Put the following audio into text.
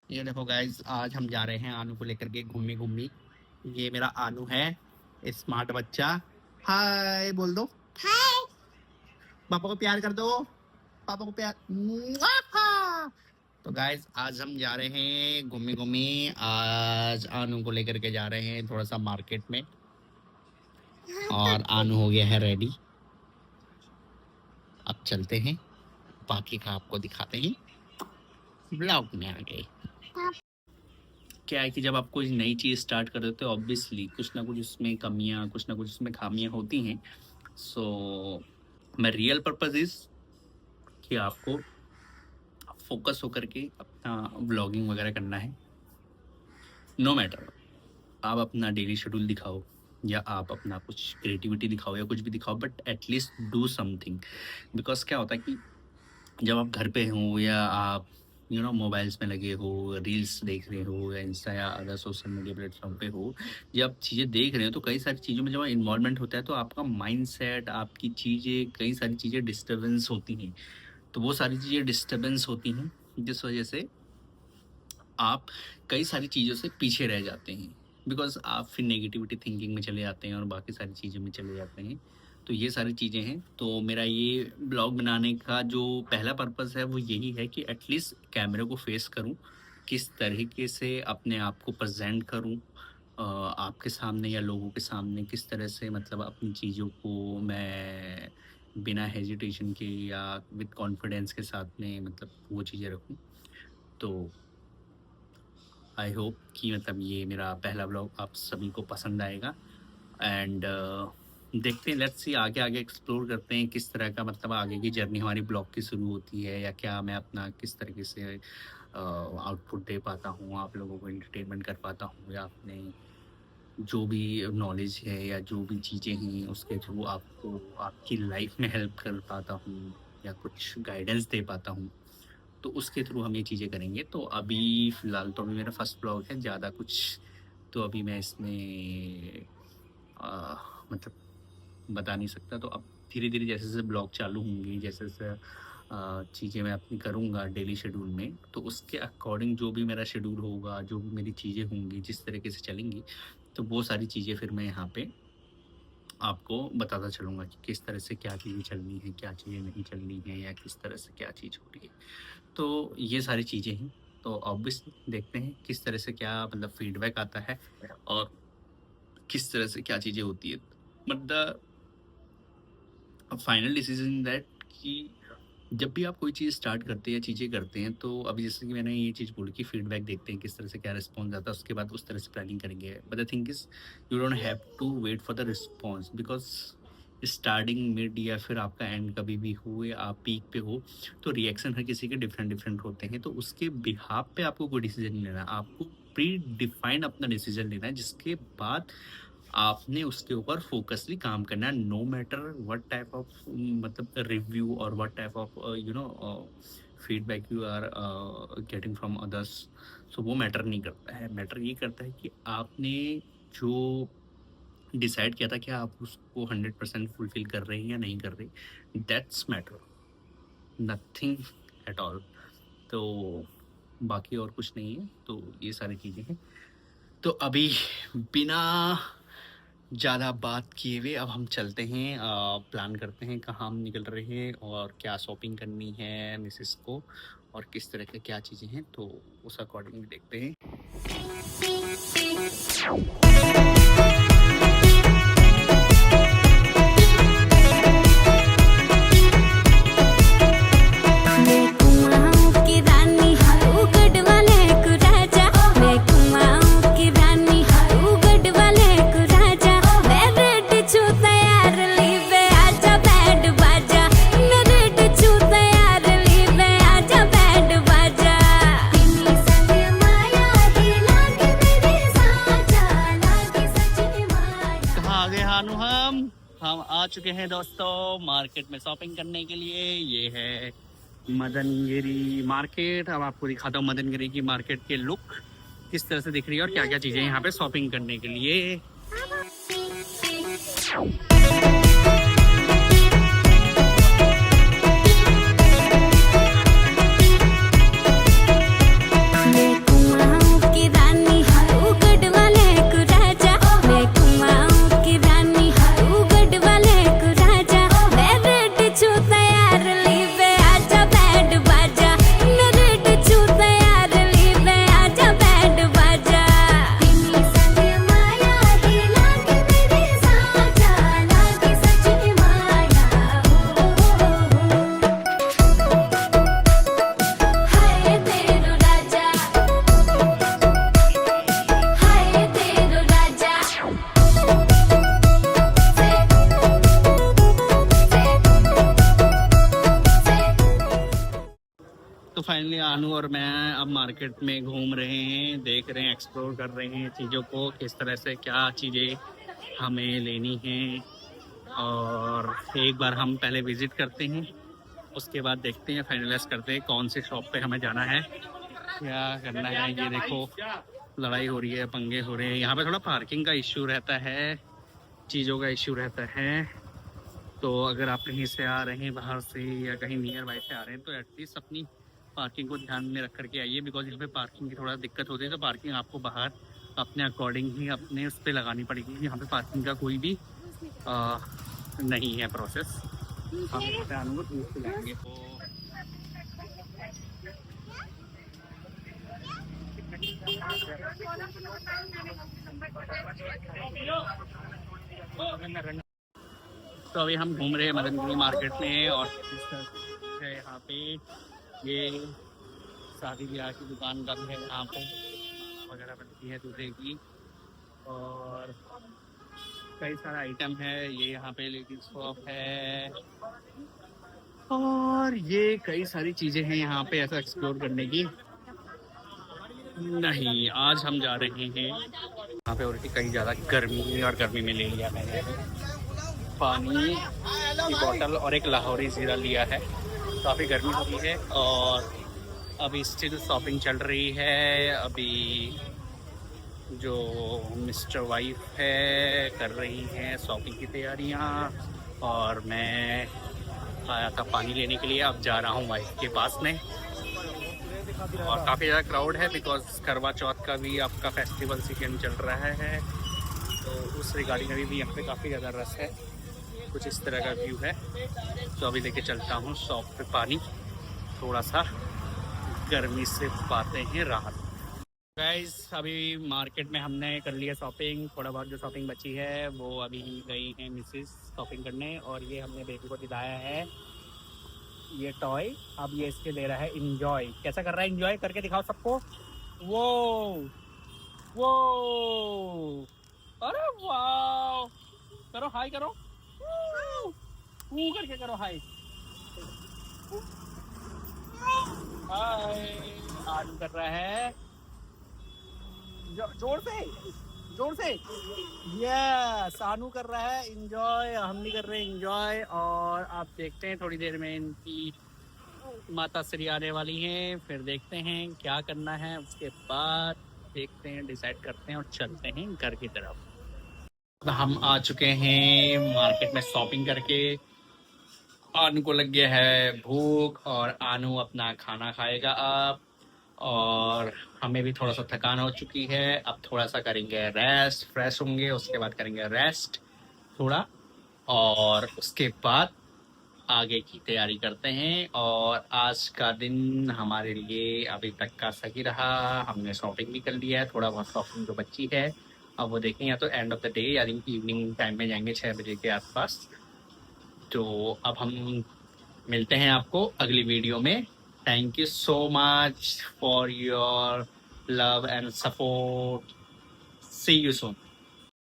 ये देखो गाइस, आज हम जा रहे हैं आनू को लेकर के घूमने घूमने। ये मेरा आनू है, स्मार्ट बच्चा। हाय बोल दो। हाय। पापा को प्यार कर दो। पापा को प्यार। मुआ! तो गाइस, आज हम जा रहे हैं घूमने घूमने। आज आनू को लेकर के जा रहे हैं थोड़ा सा मार्केट में, और आनू हो गया है रेडी। अब चलते हैं, बाकी का आपको दिखाते हैं ब्लॉग में आगे। क्या है कि जब आप कोई नई चीज़ स्टार्ट कर देते हो, ऑब्वियसली कुछ ना कुछ उसमें कमियां, कुछ ना कुछ उसमें खामियां होती हैं। सो माई रियल पर्पज इज़ कि आपको फोकस होकर के अपना व्लॉगिंग वगैरह करना है। नो मैटर आप अपना डेली शेड्यूल दिखाओ, या आप अपना कुछ क्रिएटिविटी दिखाओ, या कुछ भी दिखाओ, but at least do something. Because क्या होता है कि जब आप घर पे हो, या आप मोबाइल्स में लगे हो, रील्स देख रहे हो, या इंस्टा या अदर सोशल मीडिया प्लेटफॉर्म पे हो, जब आप चीज़ें देख रहे हो, तो कई सारी चीज़ों में जब इन्वॉल्वमेंट होता है, तो आपका माइंडसेट, आपकी चीज़ें, कई सारी चीज़ें डिस्टर्बेंस होती हैं। तो वो सारी चीज़ें डिस्टर्बेंस होती हैं, जिस वजह से आप कई सारी चीज़ों से पीछे रह जाते हैं। बिकॉज आप फिर नेगेटिविटी थिंकिंग में चले जाते हैं, और बाकी सारी चीज़ों में चले जाते हैं। तो ये सारी चीज़ें हैं। तो मेरा ये ब्लॉग बनाने का जो पहला पर्पज़ है, वो यही है कि एटलीस्ट कैमरे को फेस करूं, किस तरीके से अपने आप को प्रेजेंट करूं आपके सामने या लोगों के सामने, किस तरह से मतलब अपनी चीज़ों को मैं बिना हेजिटेशन के या विद कॉन्फिडेंस के साथ में मतलब वो चीज़ें रखूं। तो आई होप कि मतलब ये मेरा पहला ब्लॉग आप सभी को पसंद आएगा। एंड देखते हैं, लेट्स सी, आगे आगे एक्सप्लोर करते हैं किस तरह का मतलब आगे की जर्नी हमारी ब्लॉग की शुरू होती है, या क्या मैं अपना किस तरीके से आउटपुट दे पाता हूँ, आप लोगों को एंटरटेनमेंट कर पाता हूँ, या अपने जो भी नॉलेज है या जो भी चीज़ें हैं उसके थ्रू आपको आपकी लाइफ में हेल्प कर पाता हूँ, या कुछ गाइडेंस दे पाता हूँ। तो उसके थ्रू हम ये चीज़ें करेंगे। तो अभी फ़िलहाल तो अभी मेरा फर्स्ट ब्लॉग है, ज़्यादा कुछ तो अभी मैं इसमें मतलब बता नहीं सकता। तो अब धीरे धीरे जैसे जैसे ब्लॉग चालू होंगे, जैसे जैसे चीज़ें मैं अपनी करूँगा डेली शेड्यूल में, तो उसके अकॉर्डिंग जो भी मेरा शेड्यूल होगा, जो भी मेरी चीज़ें होंगी, जिस तरीके से चलेंगी, तो वो सारी चीज़ें फिर मैं यहाँ पे आपको बताता चलूँगा कि किस तरह से क्या चीज़ें चलनी है, क्या चीज़ें नहीं चलनी है, या किस तरह से क्या चीज़ हो रही है। तो ये सारी चीज़ें हैं। तो ऑब्वियसली देखते हैं किस तरह से क्या मतलब फीडबैक आता है, और किस तरह से क्या चीज़ें होती है। But the final decision that कि जब भी आप कोई चीज़ स्टार्ट करते हैं या चीज़ें करते हैं, तो अभी जैसे कि मैंने ये चीज़ बोली कि फीडबैक देखते हैं किस तरह से क्या रिस्पॉन्स आता है, उसके बाद उस तरह से प्लानिंग करेंगे। But the thing is you don't have to wait for the response, because starting mid या फिर आपका एंड कभी भी हो, या आप पीक पे हो, तो रिएक्शन हर किसी के डिफरेंट डिफरेंट होते हैं। तो उसके बिहाफ पे आपको कोई डिसीजन नहीं लेना, आपको प्री डिफाइंड अपना डिसीजन लेना है, जिसके बाद आपने उसके ऊपर फोकसली काम करना है। No matter what type of मतलब रिव्यू, और what type of feedback you are getting from others. So वो मैटर नहीं करता है। मैटर ये करता है कि आपने जो डिसाइड किया था कि आप उसको 100% फुलफिल कर रहे हैं या नहीं कर रहे। That's matter, nothing at all. तो बाकी और कुछ नहीं है। तो ये सारी चीज़ें हैं। तो अभी बिना ज़्यादा बात किए हुए अब हम चलते हैं, प्लान करते हैं कहाँ हम निकल रहे हैं, और क्या शॉपिंग करनी है मिसेस को, और किस तरह के क्या चीज़ें हैं। तो उस अकॉर्डिंग देखते हैं। हम आ चुके हैं दोस्तों मार्केट में शॉपिंग करने के लिए। ये है मदनगिरी मार्केट। अब आपको दिखाता हूँ मदनगिरी की मार्केट के लुक किस तरह से दिख रही है, और क्या क्या चीज़ें यहाँ पे शॉपिंग करने के लिए। सानू और मैं अब मार्केट में घूम रहे हैं, देख रहे हैं, एक्सप्लोर कर रहे हैं चीज़ों को, किस तरह से क्या चीज़ें हमें लेनी हैं। और एक बार हम पहले विज़िट करते हैं, उसके बाद देखते हैं, फाइनलाइज करते हैं कौन से शॉप पे हमें जाना है, क्या करना है। ये देखो लड़ाई हो रही है, पंगे हो रहे हैं। यहाँ पे थोड़ा पार्किंग का इश्यू रहता है, चीज़ों का इश्यू रहता है। तो अगर आप कहीं से आ रहे हैं बाहर से या कहीं नियर बाई से आ रहे हैं तो एटलीस्ट अपनी पार्किंग को ध्यान में रख करके आइए, बिकॉज यहाँ पे पार्किंग की थोड़ा दिक्कत होती है। तो पार्किंग आपको बाहर अपने अकॉर्डिंग ही अपने उस पर लगानी पड़ेगी। यहाँ पे पार्किंग का कोई भी नहीं है प्रोसेस। हम लाएंगे तो अभी हम घूम रहे हैं मदनपुरी मार्केट में, और है यहाँ पे ये शादी ब्याह की दुकान का भी है, यहाँ पे वगैरह बनती है दूल्हे की, और कई सारा आइटम है। ये यहाँ पे लेडीज शॉप है, और ये कई सारी चीज़ें हैं यहाँ पे ऐसा एक्सप्लोर करने की। नहीं, आज हम जा रहे हैं यहाँ पे, और कहीं ज़्यादा गर्मी, और गर्मी में ले लिया मैंने पानी की बोतल और एक लाहौरी ज़ीरा लिया है। काफ़ी गर्मी हो रही है और अभी स्टिल शॉपिंग चल रही है। अभी जो मिस्टर वाइफ है कर रही हैं शॉपिंग की तैयारियां, और मैं आया था पानी लेने के लिए। अब जा रहा हूँ वाइफ के पास में, और काफ़ी ज़्यादा क्राउड है बिकॉज करवा चौथ का भी आपका फेस्टिवल सीजन चल रहा है, तो उस रिगार्डिंग अभी भी यहाँ पे काफ़ी ज़्यादा रश है। कुछ इस तरह का व्यू है। तो अभी लेके चलता हूँ शॉप पे पानी, थोड़ा सा गर्मी से पाते हैं राहत। गाइस अभी मार्केट में हमने कर लिया शॉपिंग, थोड़ा बहुत जो शॉपिंग बची है वो अभी गई हैं मिसेस शॉपिंग करने, और ये हमने बेबी को दिलाया है ये टॉय। अब ये इसके ले रहा है इंजॉय। कैसा कर रहा है, इंजॉय करके दिखाओ सबको। वो अरे वाह, करो हाय, करो करके करो हाय हाय। आज कर रहा है जोर से ये सानू कर रहा है इंजॉय, हम भी कर रहे हैं इंजॉय। और आप देखते हैं थोड़ी देर में इनकी माता श्री आने वाली हैं, फिर देखते हैं क्या करना है, उसके बाद देखते हैं, डिसाइड करते हैं और चलते हैं घर की तरफ। हम आ चुके हैं मार्केट में शॉपिंग करके। आनू को लग गया है भूख, और आनू अपना खाना खाएगा अब, और हमें भी थोड़ा सा थकान हो चुकी है। अब थोड़ा सा करेंगे रेस्ट, फ्रेश होंगे, उसके बाद करेंगे रेस्ट थोड़ा, और उसके बाद आगे की तैयारी करते हैं। और आज का दिन हमारे लिए अभी तक का सही रहा। हमने शॉपिंग भी कर लिया है, थोड़ा बहुत शॉपिंग जो बची है अब वो देखें, या तो एंड ऑफ द डे यानी इवनिंग टाइम में जाएंगे 6 बजे के आसपास। तो अब हम मिलते हैं आपको अगली वीडियो में। Thank you so much for your love and support. See you soon.